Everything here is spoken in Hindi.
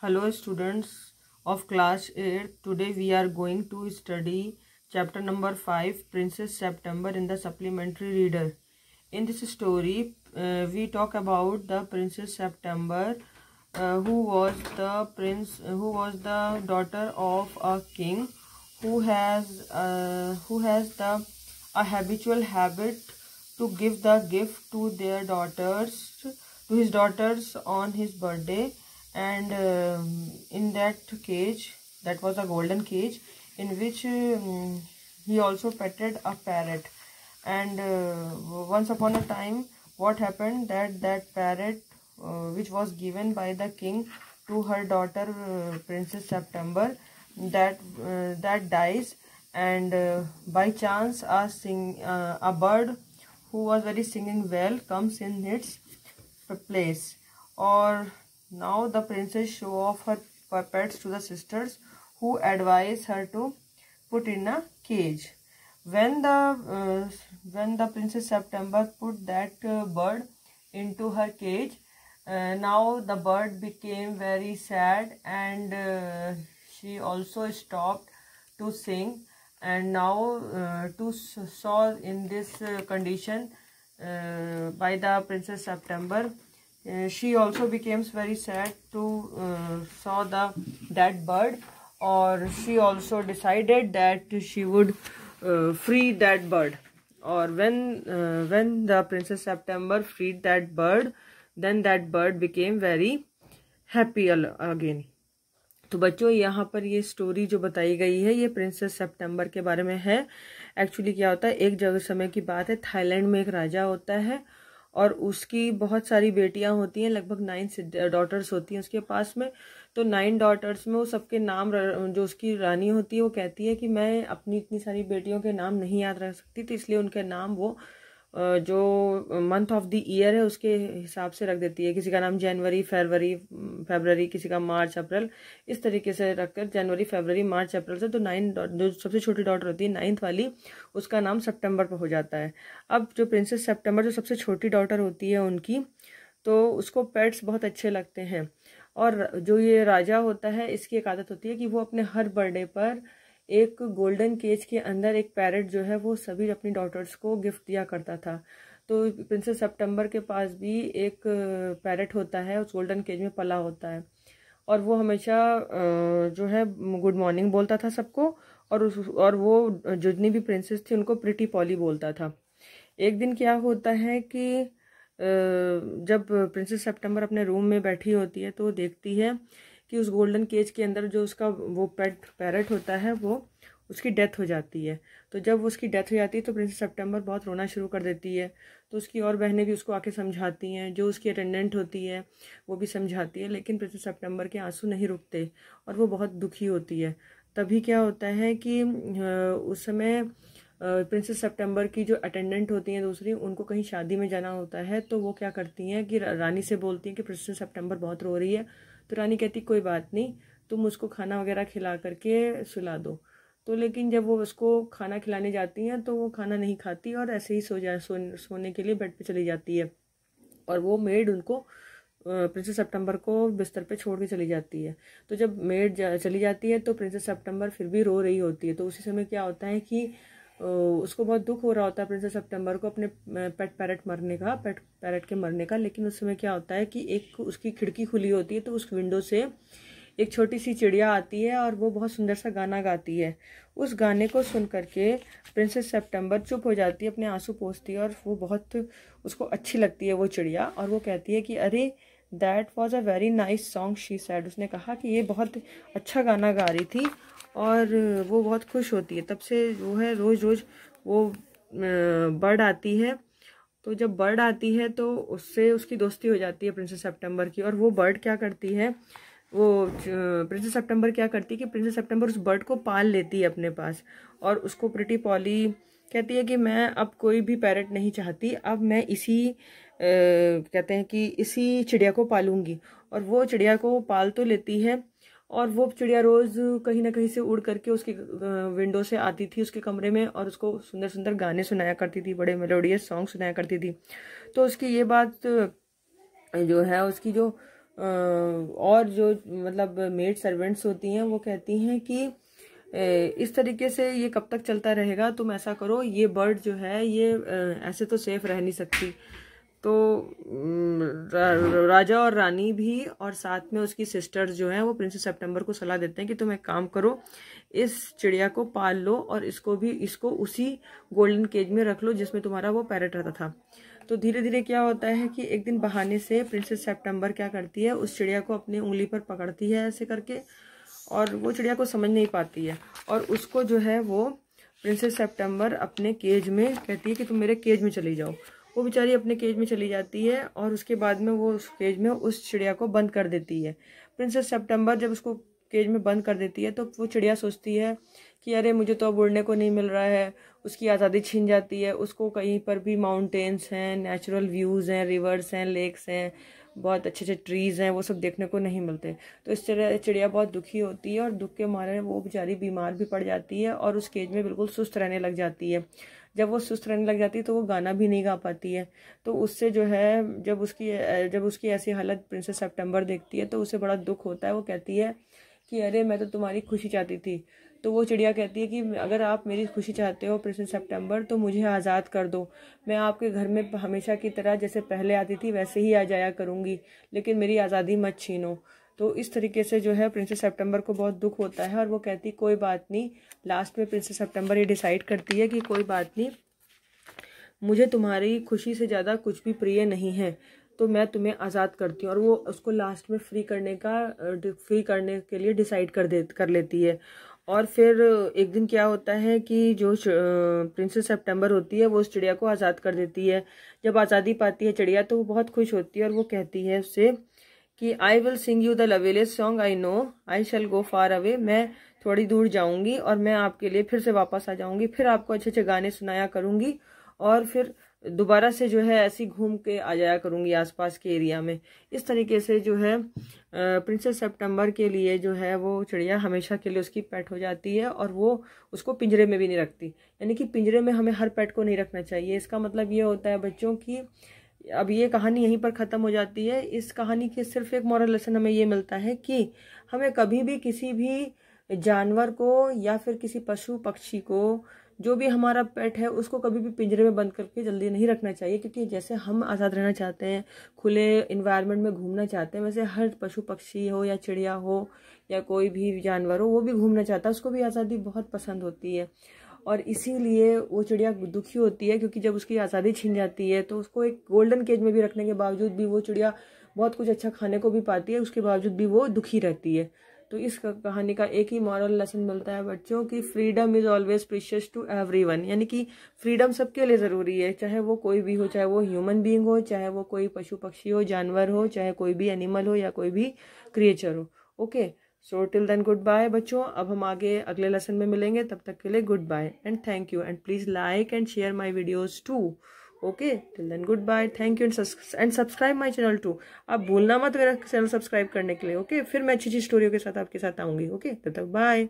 Hello students of class 8. Today we are going to study chapter number 5, Princess September, in the supplementary reader. In this story, we talk about the Princess September, who was the daughter of a king who has a habitual habit to give the gift to his daughters on his birthday. And in that cage, that was a golden cage, in which he also petted a parrot. And once upon a time, what happened, that parrot which was given by the king to her daughter, Princess September, that dies. And by chance a bird who was very singing well comes in its place. Or now the princess show off her puppets to the sisters, who advise her to put in a cage. When the Princess September put that bird into her cage, now the bird became very sad, and she also stopped to sing. And now to saw in this condition by the Princess September, she also becomes very sad to saw that bird, or she also decided that she would free that bird. Or when the Princess September freed that bird, then that bird became very happy again. तो बच्चों, यहाँ पर ये स्टोरी जो बताई गई है ये प्रिंसेस सितंबर के बारे में है। एक्चुअली क्या होता है, एक जगह समय की बात है, थाईलैंड में एक राजा होता है और उसकी बहुत सारी बेटियां होती हैं, लगभग 9 डॉटर्स होती हैं उसके पास में। तो 9 डॉटर्स में वो सबके नाम, जो उसकी रानी होती है वो कहती है कि मैं अपनी इतनी सारी बेटियों के नाम नहीं याद रख सकती, तो इसलिए उनके नाम वो जो मंथ ऑफ द ईयर है उसके हिसाब से रख देती है। किसी का नाम जनवरी, फरवरी, किसी का मार्च, अप्रैल, इस तरीके से रखकर जनवरी, फरवरी, मार्च, अप्रैल से। तो 9 जो सबसे छोटी डॉटर होती है 9th वाली, उसका नाम सितंबर पर हो जाता है। अब जो प्रिंसेस सितंबर जो सबसे छोटी डॉटर होती है उनकी, तो उसको पेट्स बहुत अच्छे लगते हैं। और जो ये राजा होता है, इसकी एक आदत होती है कि वो अपने हर बर्थडे पर एक गोल्डन केज के अंदर एक पैरेट जो है वो सभी अपनी डॉटर्स को गिफ्ट दिया करता था। तो प्रिंसेस सितंबर के पास भी एक पैरेट होता है, उस गोल्डन केज में पला होता है, और वो हमेशा जो है गुड मॉर्निंग बोलता था सबको, और वो जितनी भी प्रिंसेस थी उनको प्रिटी पॉली बोलता था। एक दिन क्या होता है कि जब प्रिंसेस सितंबर अपने रूम में बैठी होती है तो देखती है कि उस गोल्डन केज के अंदर जो उसका वो पैरेट होता है वो उसकी डेथ हो जाती है। तो जब उसकी डेथ हो जाती है तो प्रिंसेस सितंबर बहुत रोना शुरू कर देती है। तो उसकी और बहनें भी उसको आके समझाती हैं, जो उसकी अटेंडेंट होती है वो भी समझाती है, लेकिन प्रिंसेस सितंबर के आंसू नहीं रुकते और वो बहुत दुखी होती है। तभी क्या होता है कि उस समय प्रिंसेस सितंबर की जो अटेंडेंट होती हैं दूसरी, उनको कहीं शादी में जाना होता है। तो वो क्या करती हैं कि रानी से बोलती हैं कि प्रिंसेस सितंबर बहुत रो रही है। तो रानी कहती कोई बात नहीं, तुम उसको खाना वगैरह खिला करके सुला दो। तो लेकिन जब वो उसको खाना खिलाने जाती हैं तो वो खाना नहीं खाती और ऐसे ही सोने के लिए बेड पे चली जाती है। और वो मेड उनको प्रिंसेस सितंबर को बिस्तर पे छोड़ के चली जाती है। तो जब मेड चली जाती है तो प्रिंसेस सितंबर फिर भी रो रही होती है। तो उसी समय क्या होता है कि उसको बहुत दुख हो रहा होता है प्रिंसेस सितंबर को अपने पेट पैरेट के मरने का। लेकिन उस समय क्या होता है कि एक उसकी खिड़की खुली होती है, तो उस विंडो से एक छोटी सी चिड़िया आती है और वो बहुत सुंदर सा गाना गाती है। उस गाने को सुन करके प्रिंसेस सितंबर चुप हो जाती है, अपने आंसू पोंछती है, और वो बहुत उसको अच्छी लगती है वो चिड़िया। और वो कहती है कि अरे that was a very nice song she said. उसने कहा कि ये बहुत अच्छा गाना गा रही थी, और वो बहुत खुश होती है। तब से वो है रोज़ रोज़ वो बर्ड आती है। तो जब बर्ड आती है तो उससे उसकी दोस्ती हो जाती है प्रिंसेस सितंबर की। और वो बर्ड क्या करती है, वो प्रिंसेस सितंबर क्या करती है कि प्रिंसेस सितंबर उस बर्ड को पाल लेती है अपने पास, और उसको प्रिटी पॉली कहती है कि मैं अब कोई भी पैरेट नहीं चाहती, अब मैं कहते हैं कि इसी चिड़िया को पालूंगी। और वो चिड़िया को पाल तो लेती है, और वो चिड़िया रोज कहीं ना कहीं से उड़ करके उसकी विंडो से आती थी उसके कमरे में, और उसको सुंदर सुंदर गाने सुनाया करती थी, बड़े मेलोडियस सॉन्ग सुनाया करती थी। तो उसकी ये बात जो है, उसकी जो और जो मतलब मेड सर्वेंट्स होती हैं वो कहती हैं कि इस तरीके से ये कब तक चलता रहेगा, तुम ऐसा करो, ये बर्ड जो है ये ऐसे तो सेफ रह नहीं सकती। तो राजा और रानी भी और साथ में उसकी सिस्टर्स जो हैं वो प्रिंसेस सितंबर को सलाह देते हैं कि तुम एक काम करो, इस चिड़िया को पाल लो और इसको उसी गोल्डन केज में रख लो जिसमें तुम्हारा वो पैरट रहता था। तो धीरे धीरे क्या होता है कि एक दिन बहाने से प्रिंसेस सितंबर क्या करती है, उस चिड़िया को अपनी उंगली पर पकड़ती है ऐसे करके, और वो चिड़िया को समझ नहीं पाती है और उसको जो है वो प्रिंसेस सितंबर अपने केज में कहती है कि तुम मेरे केज में चली जाओ। वो बेचारी अपने केज में चली जाती है और उसके बाद में वो उस केज में उस चिड़िया को बंद कर देती है। प्रिंसेस सितंबर जब उसको केज में बंद कर देती है तो वो चिड़िया सोचती है कि अरे मुझे तो अब उड़ने को नहीं मिल रहा है, उसकी आज़ादी छीन जाती है। उसको कहीं पर भी माउंटेन्स हैं, नेचुरल व्यूज़ हैं, रिवर्स हैं, लेक्स हैं, बहुत अच्छे अच्छे ट्रीज़ हैं, वो सब देखने को नहीं मिलते। तो इस चिड़िया बहुत दुखी होती है और दुख के मारे वो बेचारी बीमार भी पड़ जाती है और उस केज में बिल्कुल सुस्त रहने लग जाती है। जब वो सुस्त रहने लग जाती है तो वो गाना भी नहीं गा पाती है। तो उससे जो है जब उसकी ऐसी हालत प्रिंसेस सितंबर देखती है तो उसे बड़ा दुख होता है। वो कहती है कि अरे मैं तो तुम्हारी खुशी चाहती थी। तो वो चिड़िया कहती है कि अगर आप मेरी खुशी चाहते हो प्रिंसेस सितंबर तो मुझे आज़ाद कर दो, मैं आपके घर में हमेशा की तरह जैसे पहले आती थी वैसे ही आ जाया करूँगी, लेकिन मेरी आज़ादी मत छीनो। तो इस तरीके से जो है प्रिंसेस सितंबर को बहुत दुख होता है और वो कहती कोई बात नहीं। लास्ट में प्रिंसेस सितंबर ये डिसाइड करती है कि कोई बात नहीं, मुझे तुम्हारी खुशी से ज़्यादा कुछ भी प्रिय नहीं है, तो मैं तुम्हें आज़ाद करती हूँ। और वो उसको लास्ट में फ्री करने के लिए डिसाइड कर लेती है। और फिर एक दिन क्या होता है कि जो प्रिंसेस सितंबर होती है वो उस चिड़िया को आज़ाद कर देती है। जब आज़ादी पाती है चिड़िया तो वो बहुत खुश होती है और वो कहती है उससे कि I will sing you the loveliest song I know, I shall go far away. मैं थोड़ी दूर जाऊंगी और मैं आपके लिए फिर से वापस आ जाऊंगी, फिर आपको अच्छे अच्छे गाने सुनाया करूंगी और फिर दोबारा से जो है ऐसी घूम के आ जाया करूंगी आसपास के एरिया में। इस तरीके से जो है प्रिंसेस सितंबर के लिए जो है वो चिड़िया हमेशा के लिए उसकी पेट हो जाती है और वो उसको पिंजरे में भी नहीं रखती। यानी कि पिंजरे में हमें हर पेट को नहीं रखना चाहिए। इसका मतलब ये होता है बच्चों की अब ये कहानी यहीं पर ख़त्म हो जाती है। इस कहानी के सिर्फ एक मॉरल लेसन हमें ये मिलता है कि हमें कभी भी किसी भी जानवर को या फिर किसी पशु पक्षी को, जो भी हमारा पेट है, उसको कभी भी पिंजरे में बंद करके जल्दी नहीं रखना चाहिए। क्योंकि जैसे हम आज़ाद रहना चाहते हैं, खुले इन्वायरमेंट में घूमना चाहते हैं, वैसे हर पशु पक्षी हो या चिड़िया हो या कोई भी जानवर हो वो भी घूमना चाहता है, उसको भी आज़ादी बहुत पसंद होती है। और इसीलिए वो चिड़िया दुखी होती है क्योंकि जब उसकी आज़ादी छीन जाती है तो उसको एक गोल्डन केज में भी रखने के बावजूद भी वो चिड़िया बहुत कुछ अच्छा खाने को भी पाती है, उसके बावजूद भी वो दुखी रहती है। तो इस कहानी का एक ही मॉरल लेसन मिलता है बच्चों की freedom is always precious to everyone. यानी कि फ्रीडम सबके लिए ज़रूरी है, चाहे वो कोई भी हो, चाहे वो ह्यूमन बीइंग हो, चाहे वो कोई पशु पक्षी हो, जानवर हो, चाहे कोई भी एनिमल हो या कोई भी क्रिएचर हो। Okay, so till then goodbye बच्चों। अब हम आगे अगले लेसन में मिलेंगे, तब तक के लिए goodbye and thank you and please like and share my videos too. Okay, till then goodbye, thank you and subscribe my channel too. आप भूलना मत मेरा चैनल सब्सक्राइब करने के लिए। ओके, फिर मैं अच्छी अच्छी स्टोरियों के साथ आपके साथ आऊँगी। ओके, तब तक बाय।